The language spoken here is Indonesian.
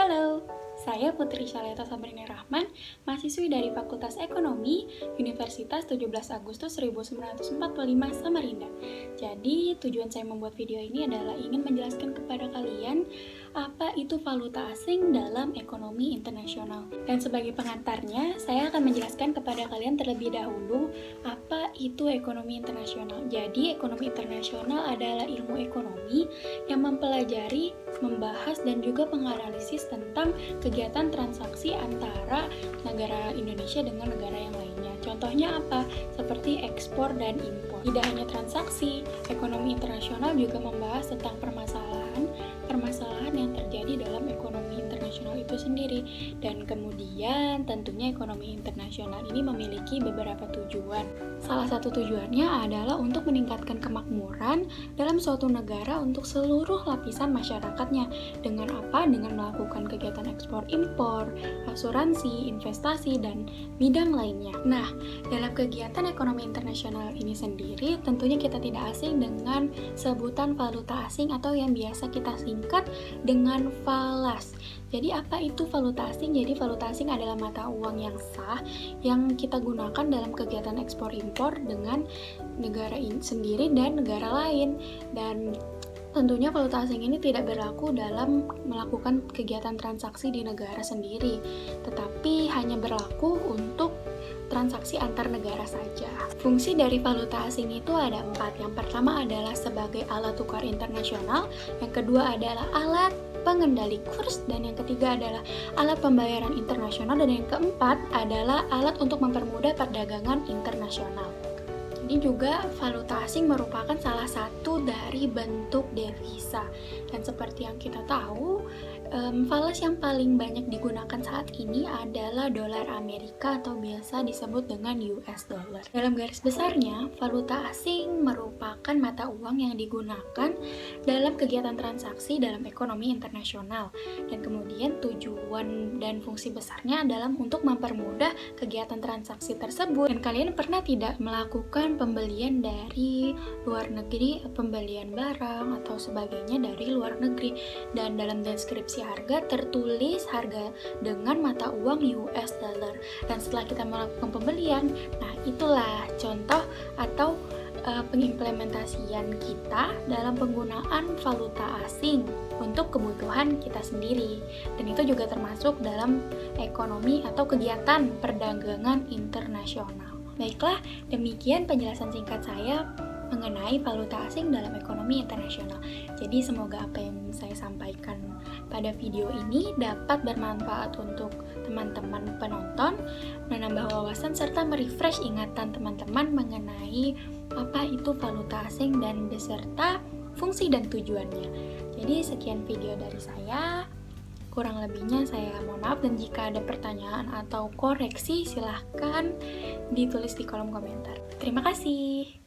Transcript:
Halo, saya Putri Syaleta Sabrini Rahman, mahasiswi dari Fakultas Ekonomi, Universitas 17 Agustus 1945 Samarinda. Jadi, tujuan saya membuat video ini adalah ingin menjelaskan kepada kalian apa itu valuta asing dalam ekonomi internasional. Dan sebagai pengantarnya, saya akan menjelaskan kepada kalian terlebih dahulu apa itu ekonomi internasional. Jadi, ekonomi internasional adalah ilmu ekonomi yang mempelajari, membahas, dan juga menganalisis tentang kegiatan transaksi antara negara Indonesia dengan negara yang lainnya. Contohnya apa? Seperti ekspor dan impor. Tidak hanya transaksi, ekonomi internasional juga membahas tentang permasalahan yang terjadi dalam ekonomi internasional itu sendiri. Dan kemudian tentunya ekonomi internasional ini memiliki beberapa tujuan. Salah satu tujuannya adalah untuk meningkatkan kemakmuran dalam suatu negara untuk seluruh lapisan masyarakatnya. Dengan apa? Dengan melakukan kegiatan ekspor impor, asuransi, investasi, dan bidang lainnya. Nah, dalam kegiatan ekonomi internasional ini sendiri, tentunya kita tidak asing dengan sebutan valuta asing atau yang biasa kita singkat dengan falas. Jadi apa itu valuta asing? Jadi valuta asing adalah mata uang yang sah yang kita gunakan dalam kegiatan ekspor impor dengan negara sendiri dan negara lain. Dan tentunya valuta asing ini tidak berlaku dalam melakukan kegiatan transaksi di negara sendiri, tetapi hanya berlaku untuk transaksi antar negara saja. Fungsi dari valuta asing itu ada 4. Yang pertama adalah sebagai alat tukar internasional, yang kedua adalah alat pengendali kurs, dan yang ketiga adalah alat pembayaran internasional, dan yang keempat adalah alat untuk mempermudah perdagangan internasional. Ini juga valuta asing merupakan salah satu dari bentuk devisa. Dan seperti yang kita tahu, falas yang paling banyak digunakan saat ini adalah dolar Amerika atau biasa disebut dengan US dollar. Dalam garis besarnya, valuta asing merupakan mata uang yang digunakan dalam kegiatan transaksi dalam ekonomi internasional. Dan kemudian tujuan dan fungsi besarnya adalah untuk mempermudah kegiatan transaksi tersebut. Dan kalian pernah tidak melakukan pembelian dari luar negeri, pembelian barang atau sebagainya dari luar negeri, dan dalam deskripsi harga tertulis harga dengan mata uang US dollar, dan setelah kita melakukan pembelian, nah itulah contoh atau pengimplementasian kita dalam penggunaan valuta asing untuk kebutuhan kita sendiri, dan itu juga termasuk dalam ekonomi atau kegiatan perdagangan internasional. Baiklah, demikian penjelasan singkat saya mengenai valuta asing dalam ekonomi internasional. Jadi semoga apa yang saya sampaikan pada video ini dapat bermanfaat untuk teman-teman penonton, menambah wawasan serta merefresh ingatan teman-teman mengenai apa itu valuta asing dan beserta fungsi dan tujuannya. Jadi sekian video dari saya. Kurang lebihnya saya mohon maaf, dan jika ada pertanyaan atau koreksi silahkan ditulis di kolom komentar. Terima kasih.